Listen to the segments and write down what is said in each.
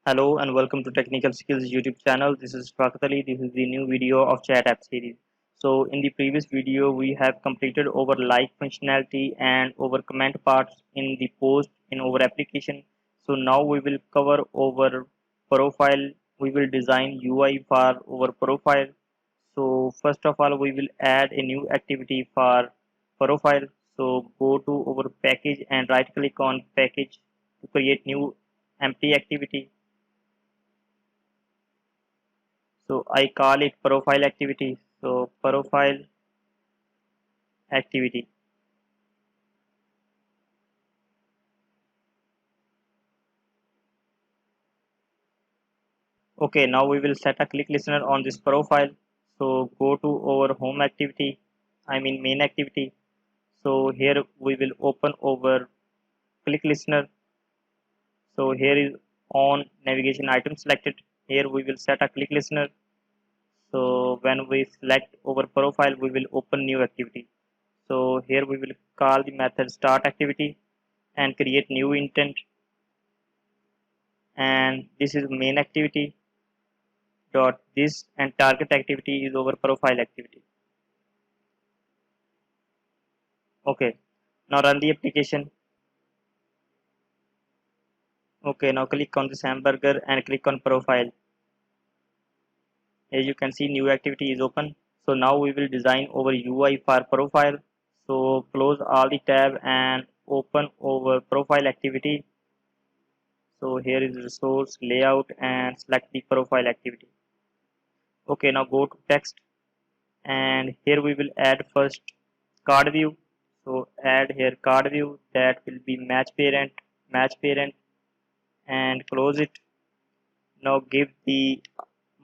Hello and welcome to Technical Skills YouTube channel. This is Prakat Ali. This is the new video of chat app series. So in the previous video we have completed over like functionality and over comment parts in the post in our application. So now we will cover over profile. We will design UI for our profile. So first of all we will add a new activity for profile. So go to our package and right click on package to create new empty activity. So I call it profile activity. So profile activity. Okay, now we will set a click listener on this profile. So go to our home activity, I mean main activity. So here we will open over click listener. So here is on navigation item selected. Here we will set a click listener. So when we select our profile, we will open new activity. So here we will call the method start activity and create new intent, and this is main activity dot this, and target activity is over profile activity. Okay, now run the application. Okay, now click on this hamburger and click on profile. As you can see, new activity is open. So now we will design over UI for profile. So close all the tab and open over profile activity. So here is resource layout and select the profile activity. Okay, now go to text, and here we will add first card view. So add here card view, that will be match parent, and close it. Now give the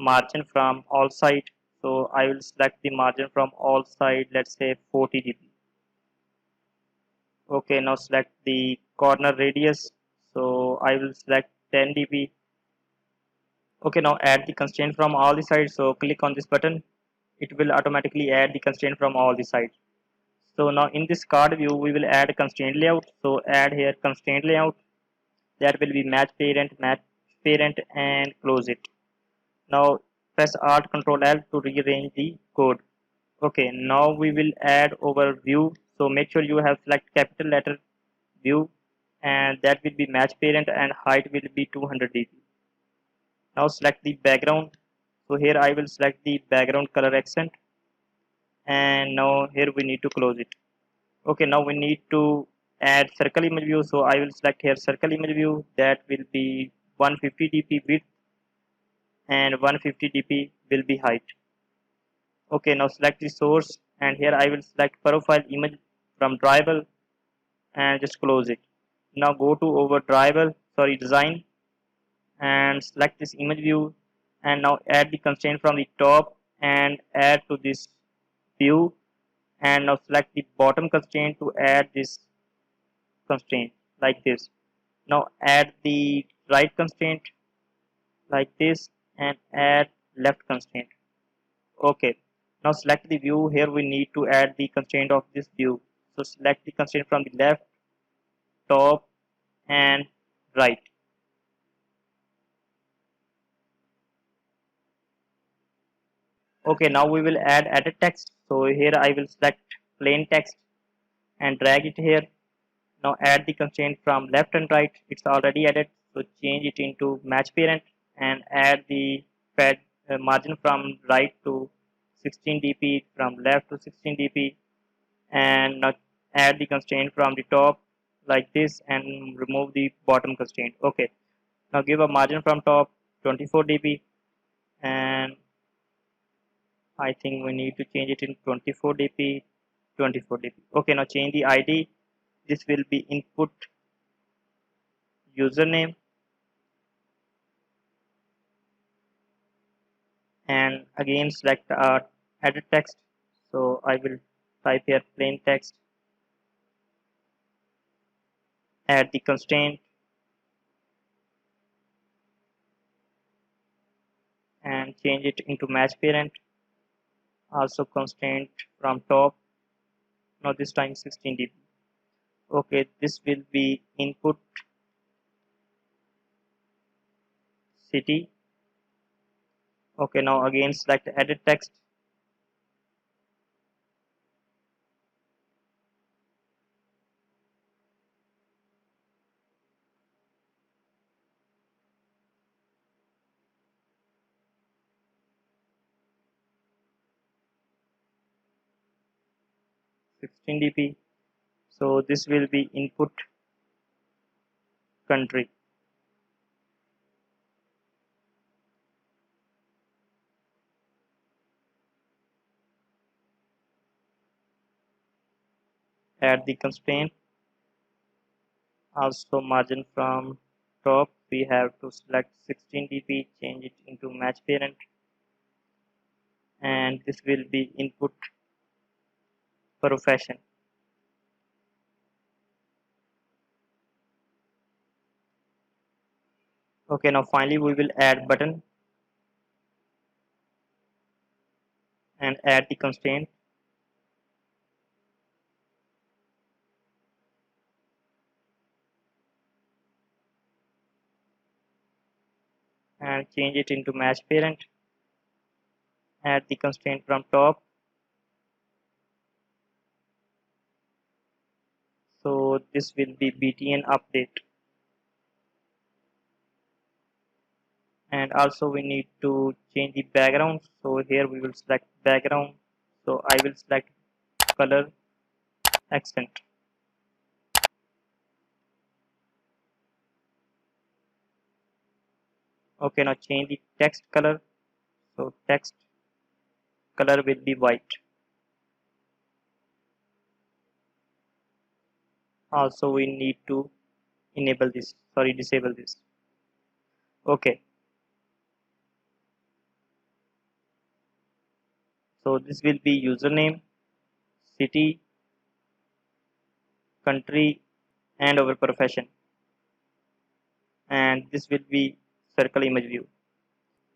margin from all side. So I will select the margin from all side, let's say 40 dp. Okay, now select the corner radius. So I will select 10 dp. Okay, now add the constraint from all the sides. So click on this button, it will automatically add the constraint from all the sides. So now in this card view, we will add constraint layout. So add here constraint layout, that will be match parent, and close it. Now press Alt Control L to rearrange the code. Okay, now we will add over view. So make sure you have select capital letter view, and that will be match parent and height will be 200 dp. Now select the background. So here I will select the background color accent, and now here we need to close it. Okay, now we need to add circle image view. So I will select here circle image view, that will be 150 dp width and 150 dp will be height. Okay, now select the source, and here I will select profile image from drawable and just close it. Now go to over drawable, sorry, design, and select this image view, and now add the constraint from the top and add to this view, and now select the bottom constraint to add this constraint like this. Now add the right constraint like this and add left constraint. Okay. Now select the view. Here we need to add the constraint of this view. So select the constraint from the left, top, and right. Okay. Now we will add edit text. So here I will select plain text and drag it here. Now add the constraint from left and right. It's already added. So change it into match parent and add the fed margin from right to 16 dp, from left to 16 dp, and now add the constraint from the top like this and remove the bottom constraint. Okay. Now give a margin from top 24 dp, and I think we need to change it in 24 dp, 24 dp. Okay, now change the ID. This will be input username, and again select edit text. So I will type here plain text, add the constraint, and change it into match parent. Also constraint from top, now this time 16 dp. Okay, this will be input city. Okay, now again select edit text. Sixteen dp. So this will be input country. Add the constraint. Also margin from top we have to select 16 dp, change it into match parent, and this will be input profession. Okay, now finally we will add button and add the constraint. And change it into match parent. Add the constraint from top. So this will be btn update. And also we need to change the background. So here we will select background. So I will select color accent. Okay, now change the text color. So text color will be white. Also we need to disable this. Okay, so this will be username, city, country, and our profession. And this will be circle image view.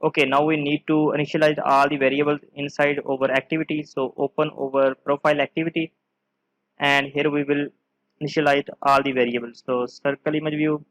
Okay, now we need to initialize all the variables inside our activity. So open our profile activity, and here we will initialize all the variables. So circle image view.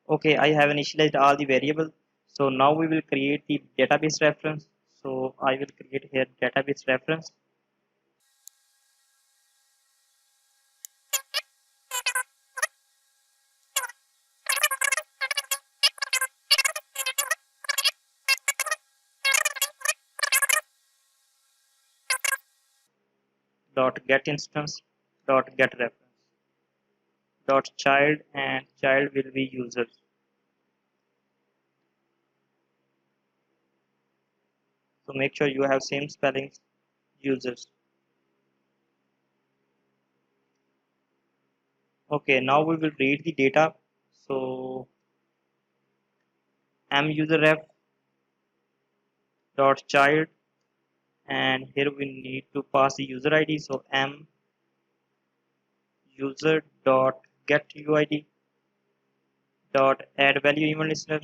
Okay, I have initialized all the variables. So now we will create the database reference. So I will create here database reference. Dot get instance. Dot get reference. Dot child, and child will be users. So make sure you have same spellings, users. Okay, now we will read the data. So m user ref dot child, and here we need to pass the user ID. So m user dot get uid dot add value event listener,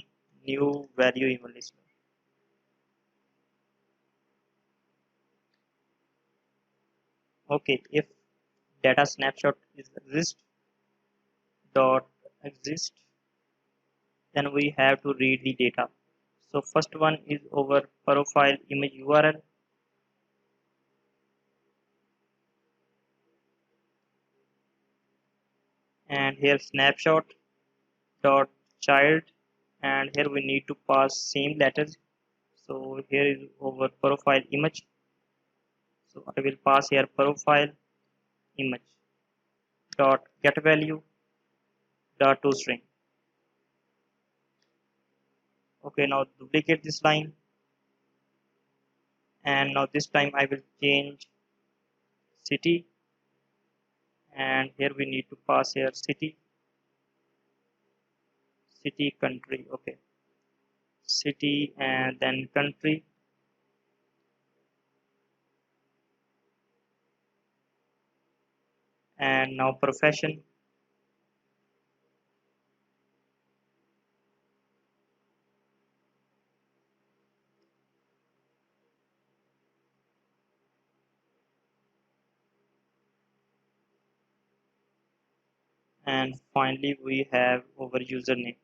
new value event listener. Okay, if data snapshot is exist, then we have to read the data. So first one is our profile image URL. And here snapshot dot child, and here we need to pass same letters. So here is our profile image. So I will pass here profile image dot get value dot toString. Okay, now duplicate this line, and now this time I will change city, and here we need to pass here city country. Okay, city and then country, and now profession, and finally we have our username.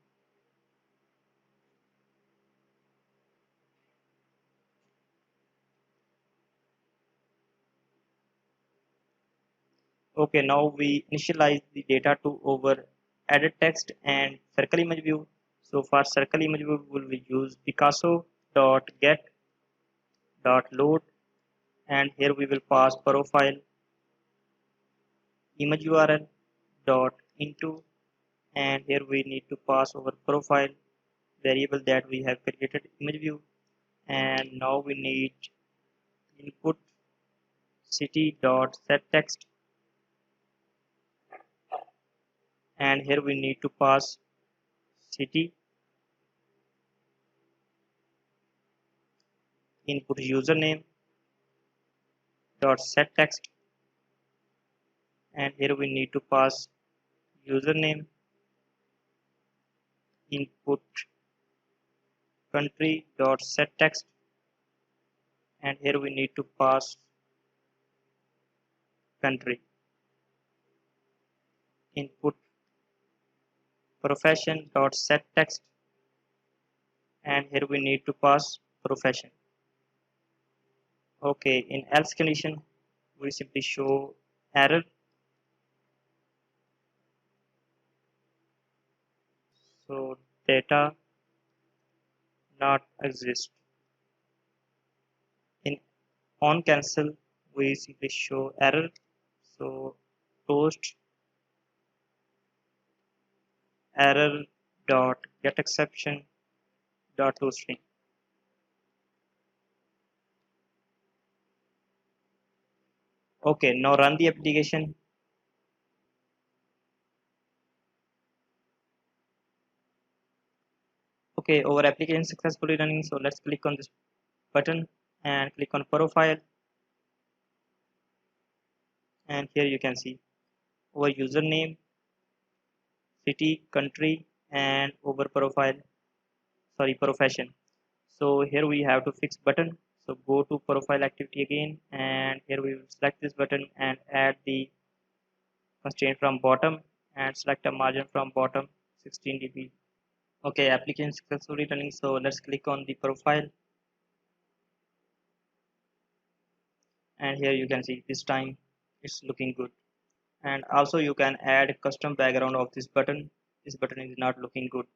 Okay, now we initialize the data to our edit text and circle image view. So for circle image view we will use Picasso dot get dot load, and here we will pass profile image URL dot into, and here we need to pass our profile variable that we have created image view, and now we need input city dot set text, and here we need to pass city, input username dot set text, and here we need to pass username, input country dot set text, and here we need to pass country, input profession dot set text, and here we need to pass profession. Okay, in else condition we simply show error, so data not exist. In on cancel we simply show error, so toast error dot get exception dot toString. Okay, now run the application. Okay, our application successfully running, so let's click on this button and click on profile, and here you can see our username, city, country, and our profile, sorry, profession. So here we have to fix button, so go to profile activity again, and here we will select this button and add the constraint from bottom and select a margin from bottom 16 dB. Okay, application successfully running, so let's click on the profile, and here you can see this time it's looking good. And also you can add custom background of this button. This button is not looking good,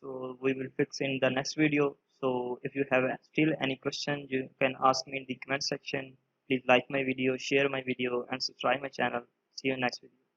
so we will fix in the next video. So if you have still any question, you can ask me in the comment section. Please like my video, share my video, and subscribe my channel. See you next video.